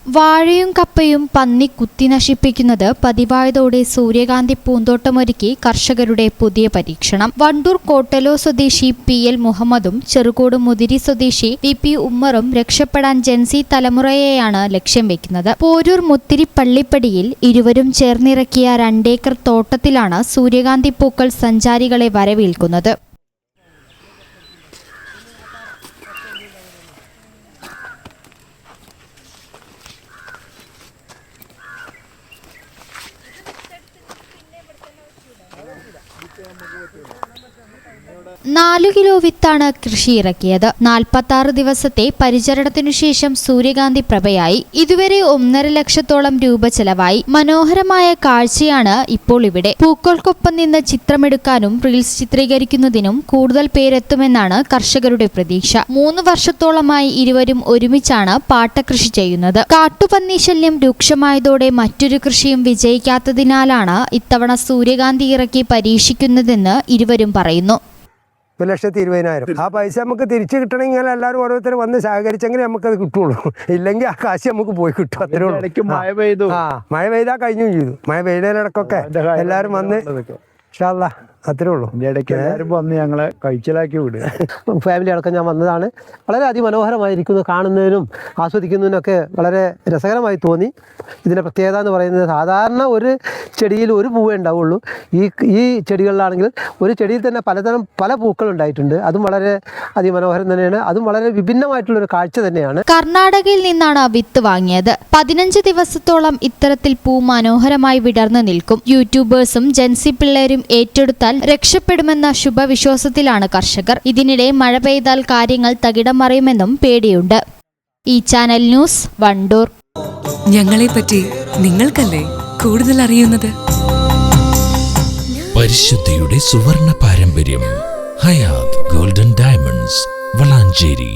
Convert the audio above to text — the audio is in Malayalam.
വാഴയും കപ്പയും പന്നി കുത്തി നശിപ്പിക്കുന്നത് പതിവായതോടെ സൂര്യകാന്തി പൂന്തോട്ടമൊരുക്കി കർഷകരുടെ പുതിയ പരീക്ഷണം. വണ്ടൂർ കോട്ടലോ സ്വദേശി PL മുഹമ്മദും ചെറുകോട് മുതിരി സ്വദേശി VP ഉമ്മറും രക്ഷപ്പെടാൻ ജൻസി തലമുറയെയാണ് ലക്ഷ്യം വെക്കുന്നത്. പോരൂർ മുത്തിരി പള്ളിപ്പടിയിൽ ഇരുവരും ചേർന്നിറക്കിയ 2 ഏക്കർ തോട്ടത്തിലാണ് സൂര്യകാന്തി പൂക്കൾ സഞ്ചാരികളെ വരവേൽക്കുന്നത്. നാലു കിലോ വിത്താണ് കൃഷി ഇറക്കിയത്. 46 ദിവസത്തെ പരിചരണത്തിനു ശേഷം സൂര്യകാന്തി പ്രഭയായി. ഇതുവരെ 1.5 ലക്ഷത്തോളം രൂപ ചെലവായി. മനോഹരമായ കാഴ്ചയാണ് ഇപ്പോൾ ഇവിടെ. പൂക്കൾക്കൊപ്പം നിന്ന് ചിത്രമെടുക്കാനും റീൽസ് ചിത്രീകരിക്കുന്നതിനും കൂടുതൽ പേരെത്തുമെന്നാണ് കർഷകരുടെ പ്രതീക്ഷ. 3 വർഷത്തോളമായി ഇരുവരും ഒരുമിച്ചാണ് പാട്ടകൃഷി ചെയ്യുന്നത്. കാട്ടുപന്നി ശല്യം രൂക്ഷമായതോടെ മറ്റൊരു കൃഷിയും വിജയിക്കാത്തതിനാലാണ് ഇത്തവണ സൂര്യകാന്തി ഇറക്കി പരീക്ഷിക്കുന്നതെന്ന് ഇരുവരും പറയുന്നു. 1,20,000 ആ പൈസ നമുക്ക് തിരിച്ചു കിട്ടണമെങ്കിൽ എല്ലാവരും ഓരോരുത്തർ വന്ന് സഹകരിച്ചെങ്കിൽ നമുക്കത് കിട്ടുള്ളൂ. ഇല്ലെങ്കിൽ ആ കാശ് നമുക്ക് പോയി കിട്ടും. അത്രേ ഉള്ളൂ. മഴ പെയ്താൽ കഴിഞ്ഞും ചെയ്തു. മഴ പെയ്തതിനിടക്കൊക്കെ എല്ലാവരും വന്ന് ഇൻഷാ അല്ലാഹ് അത്രേ ഉള്ളൂ. ഇടയ്ക്ക് എല്ലാവരും വന്ന് ഞങ്ങളെ കഴിച്ചിലാക്കി വിടുക. ഫാമിലി അടക്കം ഞാൻ വന്നതാണ്. വളരെ അതിമനോഹരമായിരിക്കുന്നു. കാണുന്നതിനും ആസ്വദിക്കുന്നതിനൊക്കെ വളരെ രസകരമായി തോന്നി. ഇതിൻ്റെ പ്രത്യേകത എന്ന് പറയുന്നത് സാധാരണ ഒരു ചെടിയിൽ ഒരു പൂവേ ഉണ്ടാവുള്ളൂ. ഈ ചെടികളിലാണെങ്കിൽ ഒരു ചെടിയിൽ തന്നെ പല പൂക്കൾ ഉണ്ടായിട്ടുണ്ട്. അതും വളരെ അതിമനോഹരം തന്നെയാണ്. അതും വളരെ വിഭിന്നമായിട്ടുള്ളൊരു കാഴ്ച തന്നെയാണ്. കർണാടകയിൽ നിന്നാണ് വിത്ത് വാങ്ങിയത്. 15 ദിവസത്തോളം ഇത്തരത്തിൽ പൂ മനോഹരമായി വിടർന്നു നിൽക്കും. യൂട്യൂബേഴ്സും ജൻസി പിള്ളേരും ഏറ്റെടുത്താൽ രക്ഷപ്പെടുമെന്ന ശുഭവിശ്വാസത്തിലാണ് കർഷകർ. ഇതിനിടെ മഴ പെയ്താൽ കാര്യങ്ങൾ തകിടം മറിയുമെന്നും പേടിയുണ്ട്. ഈ ചാനൽ ന്യൂസ്, വണ്ടൂർ. ഞങ്ങളെപ്പറ്റി നിങ്ങൾക്കല്ലേ കൂടുതൽ അറിയുന്നത്? പരിശുദ്ധിയുടെ സുവർണ പാരമ്പര്യം. Hayath golden diamonds, Valanchery.